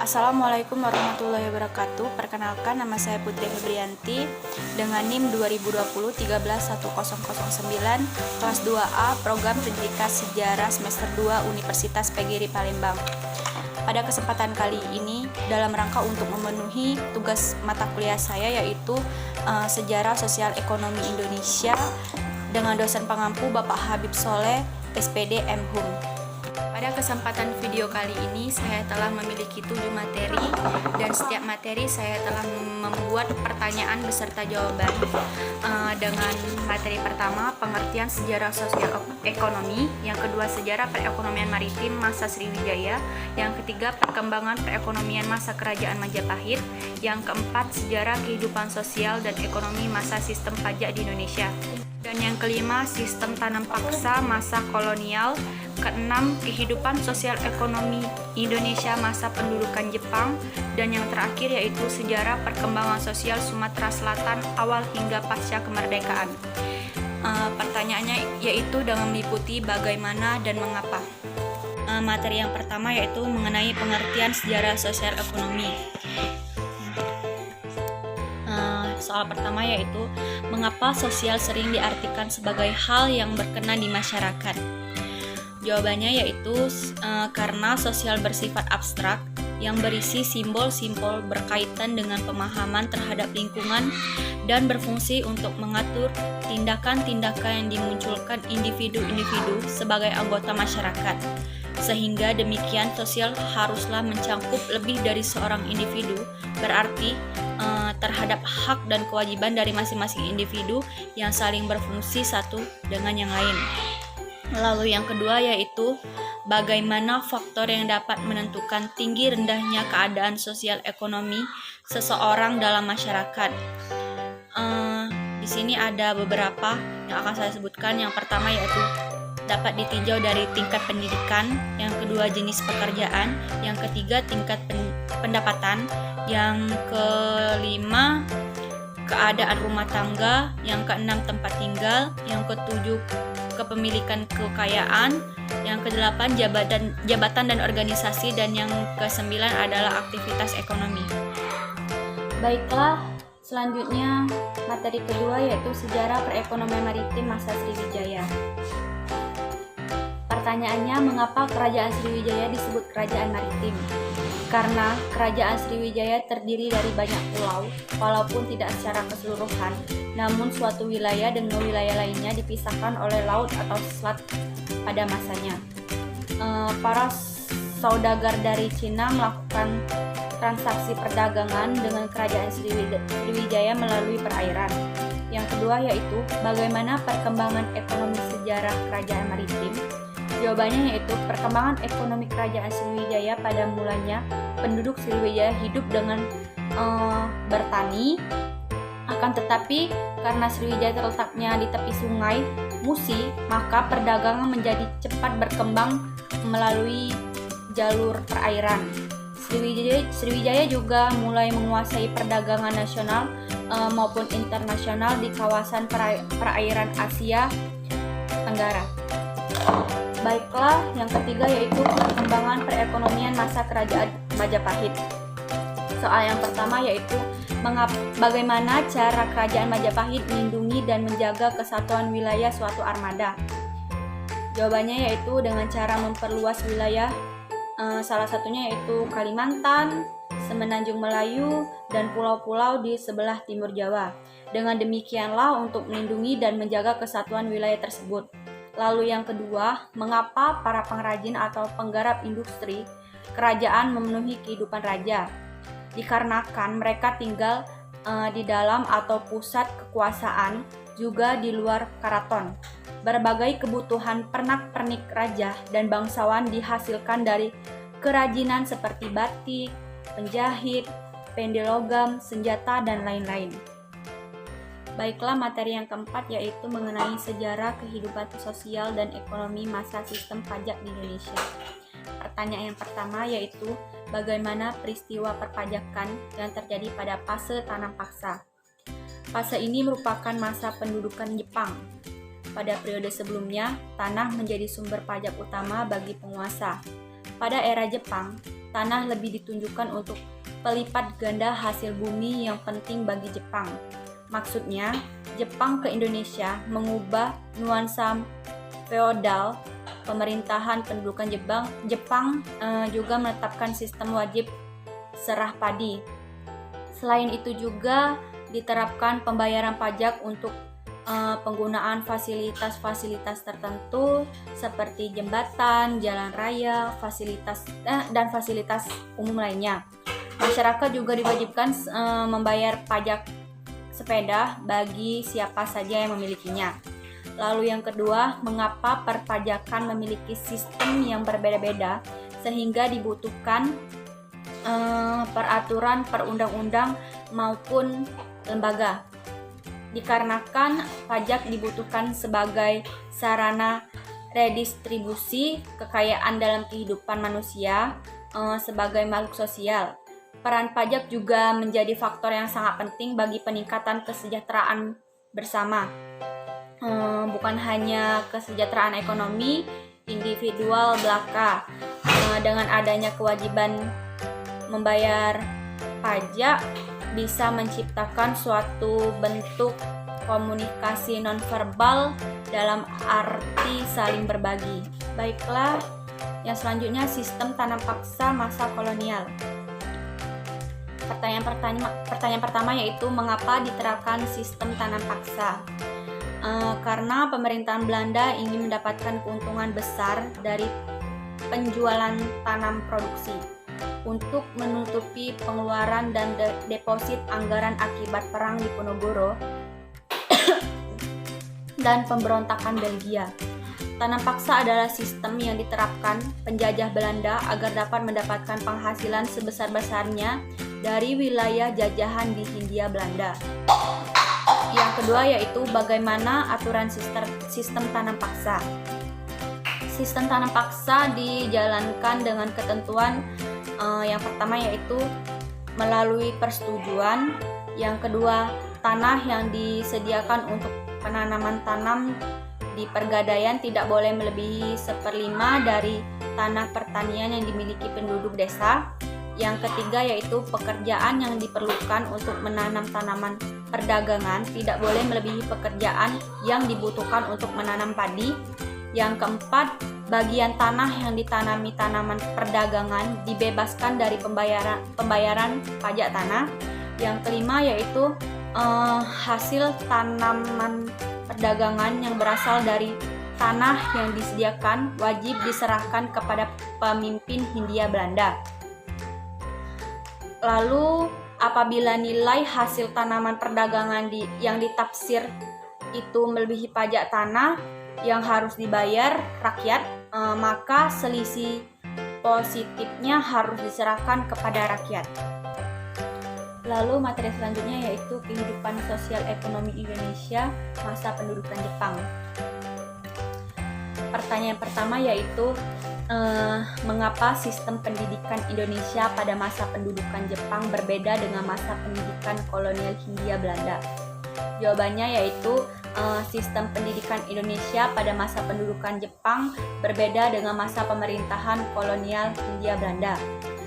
Assalamualaikum warahmatullahi wabarakatuh. Perkenalkan, nama saya Putri Febrianti dengan NIM 2020-131009 kelas 2A Program Pendidikan Sejarah semester 2 Universitas PGRI Palembang. Pada kesempatan kali ini, dalam rangka untuk memenuhi tugas mata kuliah saya yaitu Sejarah Sosial Ekonomi Indonesia dengan dosen pengampu Bapak Habib Soleh, SPD MHUM. Pada kesempatan video kali ini saya telah memiliki 7 materi dan setiap materi saya telah membuat pertanyaan beserta jawaban. Dengan materi pertama pengertian sejarah sosial ekonomi, yang kedua sejarah perekonomian maritim masa Sriwijaya, yang ketiga perkembangan perekonomian masa Kerajaan Majapahit, yang keempat sejarah kehidupan sosial dan ekonomi masa sistem pajak di Indonesia, dan yang kelima sistem tanam paksa masa kolonial, keenam kehidupan sosial ekonomi Indonesia masa pendudukan Jepang, dan yang terakhir yaitu sejarah perkembangan sosial Sumatera Selatan awal hingga pasca kemerdekaan. Pertanyaannya yaitu dengan meliputi bagaimana dan mengapa. Materi yang pertama yaitu mengenai pengertian sejarah sosial ekonomi. Soal pertama yaitu mengapa sosial sering diartikan sebagai hal yang berkenan di masyarakat. Jawabannya yaitu karena sosial bersifat abstrak yang berisi simbol-simbol berkaitan dengan pemahaman terhadap lingkungan dan berfungsi untuk mengatur tindakan-tindakan yang dimunculkan individu-individu sebagai anggota masyarakat. Sehingga demikian sosial haruslah mencakup lebih dari seorang individu, berarti terhadap hak dan kewajiban dari masing-masing individu yang saling berfungsi satu dengan yang lain. Lalu yang kedua yaitu bagaimana faktor yang dapat menentukan tinggi rendahnya keadaan sosial ekonomi seseorang dalam masyarakat. Di sini ada beberapa yang akan saya sebutkan. Yang pertama yaitu dapat ditinjau dari tingkat pendidikan, yang kedua jenis pekerjaan, yang ketiga tingkat pendapatan, yang kelima keadaan rumah tangga, yang keenam tempat tinggal, yang ketujuh kepemilikan kekayaan, yang kedelapan jabatan dan organisasi, dan yang kesembilan adalah aktivitas ekonomi. Baiklah, selanjutnya materi kedua yaitu sejarah perekonomian maritim masa Sriwijaya. Pertanyaannya, mengapa Kerajaan Sriwijaya disebut Kerajaan Maritim? Karena Kerajaan Sriwijaya terdiri dari banyak pulau, walaupun tidak secara keseluruhan, namun suatu wilayah dengan wilayah lainnya dipisahkan oleh laut atau selat pada masanya. Para saudagar dari Cina melakukan transaksi perdagangan dengan Kerajaan Sriwijaya melalui perairan. Yang kedua yaitu bagaimana perkembangan ekonomi sejarah Kerajaan Maritim. Jawabannya yaitu perkembangan ekonomi Kerajaan Sriwijaya pada mulanya penduduk Sriwijaya hidup dengan bertani, akan tetapi karena Sriwijaya terletaknya di tepi sungai Musi, maka perdagangan menjadi cepat berkembang melalui jalur perairan. Sriwijaya juga mulai menguasai perdagangan nasional maupun internasional di kawasan perairan Asia Tenggara. Baiklah, yang ketiga yaitu perkembangan perekonomian masa Kerajaan Majapahit. Soal yang pertama yaitu bagaimana cara Kerajaan Majapahit melindungi dan menjaga kesatuan wilayah suatu armada. Jawabannya yaitu dengan cara memperluas wilayah, salah satunya yaitu Kalimantan, Semenanjung Melayu, dan pulau-pulau di sebelah timur Jawa. Dengan demikianlah untuk melindungi dan menjaga kesatuan wilayah tersebut. Lalu yang kedua, mengapa para pengrajin atau penggarap industri kerajaan memenuhi kehidupan raja? Dikarenakan mereka tinggal di dalam atau pusat kekuasaan, juga di luar keraton. Berbagai kebutuhan pernak-pernik raja dan bangsawan dihasilkan dari kerajinan seperti batik, penjahit, pendil logam, senjata, dan lain-lain. Baiklah, materi yang keempat yaitu mengenai sejarah kehidupan sosial dan ekonomi masa sistem pajak di Indonesia. Pertanyaan yang pertama yaitu bagaimana peristiwa perpajakan yang terjadi pada fase tanam paksa. Fase ini merupakan masa pendudukan Jepang. Pada periode sebelumnya, tanah menjadi sumber pajak utama bagi penguasa. Pada era Jepang, tanah lebih ditunjukkan untuk pelipat ganda hasil bumi yang penting bagi Jepang. Maksudnya, Jepang ke Indonesia mengubah nuansa feodal pemerintahan pendudukan Jepang juga menetapkan sistem wajib serah padi. Selain itu juga diterapkan pembayaran pajak untuk penggunaan fasilitas-fasilitas tertentu seperti jembatan, jalan raya, dan fasilitas umum lainnya. Masyarakat juga diwajibkan membayar pajak sepeda bagi siapa saja yang memilikinya. Lalu yang kedua, mengapa perpajakan memiliki sistem yang berbeda-beda sehingga dibutuhkan peraturan perundang-undang maupun lembaga. Dikarenakan pajak dibutuhkan sebagai sarana redistribusi kekayaan dalam kehidupan manusia sebagai makhluk sosial. Peran pajak juga menjadi faktor yang sangat penting bagi peningkatan kesejahteraan bersama. Bukan hanya kesejahteraan ekonomi individual belaka. Dengan adanya kewajiban membayar pajak bisa menciptakan suatu bentuk komunikasi nonverbal dalam arti saling berbagi. Baiklah, yang selanjutnya sistem tanam paksa masa kolonial. Pertanyaan pertama yaitu mengapa diterapkan sistem tanam paksa? Karena pemerintahan Belanda ingin mendapatkan keuntungan besar dari penjualan tanam produksi untuk menutupi pengeluaran dan deposit anggaran akibat perang Diponegoro dan pemberontakan Belgia. Tanam paksa adalah sistem yang diterapkan penjajah Belanda agar dapat mendapatkan penghasilan sebesar-besarnya dari wilayah jajahan di Hindia Belanda. Yang kedua yaitu bagaimana aturan sistem tanam paksa. Sistem tanam paksa dijalankan dengan ketentuan yang pertama yaitu melalui persetujuan. Yang kedua, tanah yang disediakan untuk penanaman tanam di pergadaian tidak boleh melebihi 1/5 dari tanah pertanian yang dimiliki penduduk desa. Yang ketiga yaitu pekerjaan yang diperlukan untuk menanam tanaman perdagangan tidak boleh melebihi pekerjaan yang dibutuhkan untuk menanam padi. Yang keempat, bagian tanah yang ditanami tanaman perdagangan dibebaskan dari pembayaran pajak tanah. Yang kelima yaitu hasil tanaman perdagangan yang berasal dari tanah yang disediakan wajib diserahkan kepada pemimpin Hindia Belanda. Lalu apabila nilai hasil tanaman perdagangan yang ditafsir itu melebihi pajak tanah yang harus dibayar rakyat, maka selisih positifnya harus diserahkan kepada rakyat. Lalu materi selanjutnya yaitu kehidupan sosial ekonomi Indonesia masa pendudukan Jepang. Pertanyaan pertama yaitu mengapa sistem pendidikan Indonesia pada masa pendudukan Jepang berbeda dengan masa pendidikan kolonial Hindia Belanda? Jawabannya yaitu sistem pendidikan Indonesia pada masa pendudukan Jepang berbeda dengan masa pemerintahan kolonial Hindia Belanda.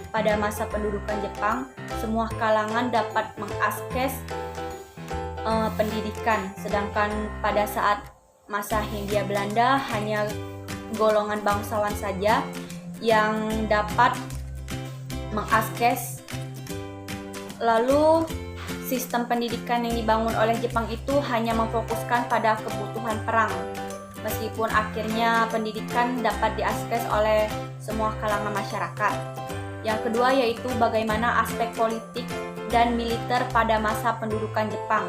Pada masa pendudukan Jepang, semua kalangan dapat mengakses pendidikan, sedangkan pada saat masa Hindia Belanda hanya golongan bangsawan saja yang dapat mengakses. Lalu sistem pendidikan yang dibangun oleh Jepang itu hanya memfokuskan pada kebutuhan perang, meskipun akhirnya pendidikan dapat diakses oleh semua kalangan masyarakat. Yang kedua yaitu bagaimana aspek politik dan militer pada masa pendudukan Jepang.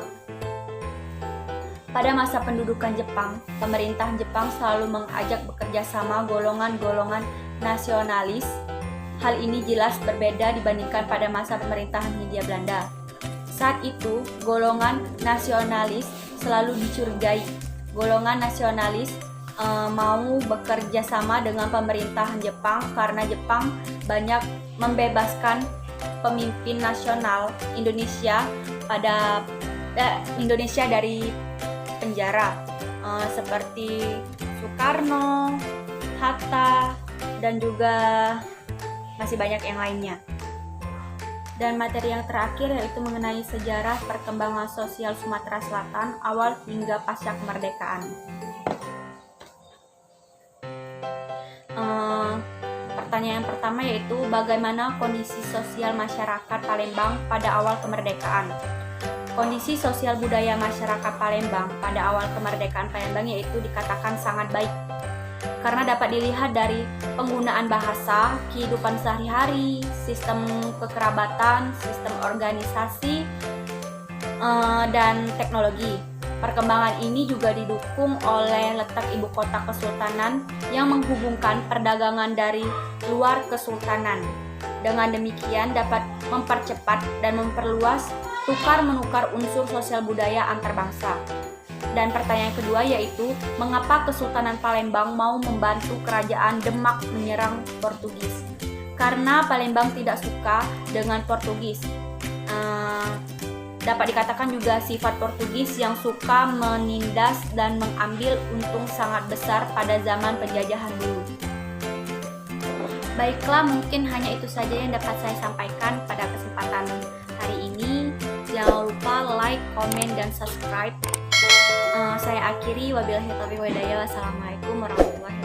Pada masa pendudukan Jepang, pemerintah Jepang selalu mengajak bekerja sama golongan-golongan nasionalis. Hal ini jelas berbeda dibandingkan pada masa pemerintahan Hindia Belanda. Saat itu, golongan nasionalis selalu dicurigai. Golongan nasionalis mau bekerja sama dengan pemerintahan Jepang karena Jepang banyak membebaskan pemimpin nasional Indonesia dari penjara seperti Soekarno, Hatta, dan juga masih banyak yang lainnya. Dan materi yang terakhir yaitu mengenai sejarah perkembangan sosial Sumatera Selatan awal hingga pasca kemerdekaan. Pertanyaan pertama yaitu bagaimana kondisi sosial masyarakat Palembang pada awal kemerdekaan. Kondisi sosial budaya masyarakat Palembang pada awal kemerdekaan Palembang yaitu dikatakan sangat baik, karena dapat dilihat dari penggunaan bahasa, kehidupan sehari-hari, sistem kekerabatan, sistem organisasi, dan teknologi. Perkembangan ini juga didukung oleh letak ibu kota kesultanan yang menghubungkan perdagangan dari luar kesultanan. Dengan demikian dapat mempercepat dan memperluas tukar-menukar unsur sosial budaya antar bangsa. Dan pertanyaan kedua yaitu mengapa Kesultanan Palembang mau membantu Kerajaan Demak menyerang Portugis? Karena Palembang tidak suka dengan Portugis. Dapat dikatakan juga sifat Portugis yang suka menindas dan mengambil untung sangat besar pada zaman penjajahan dulu. Baiklah, mungkin hanya itu saja yang dapat saya sampaikan pada kesempatan hari ini. Jangan lupa like, komen, dan subscribe. Saya akhiri, wabillahi taufiq wal hidayah. Wassalamualaikum warahmatullahi wabarakatuh.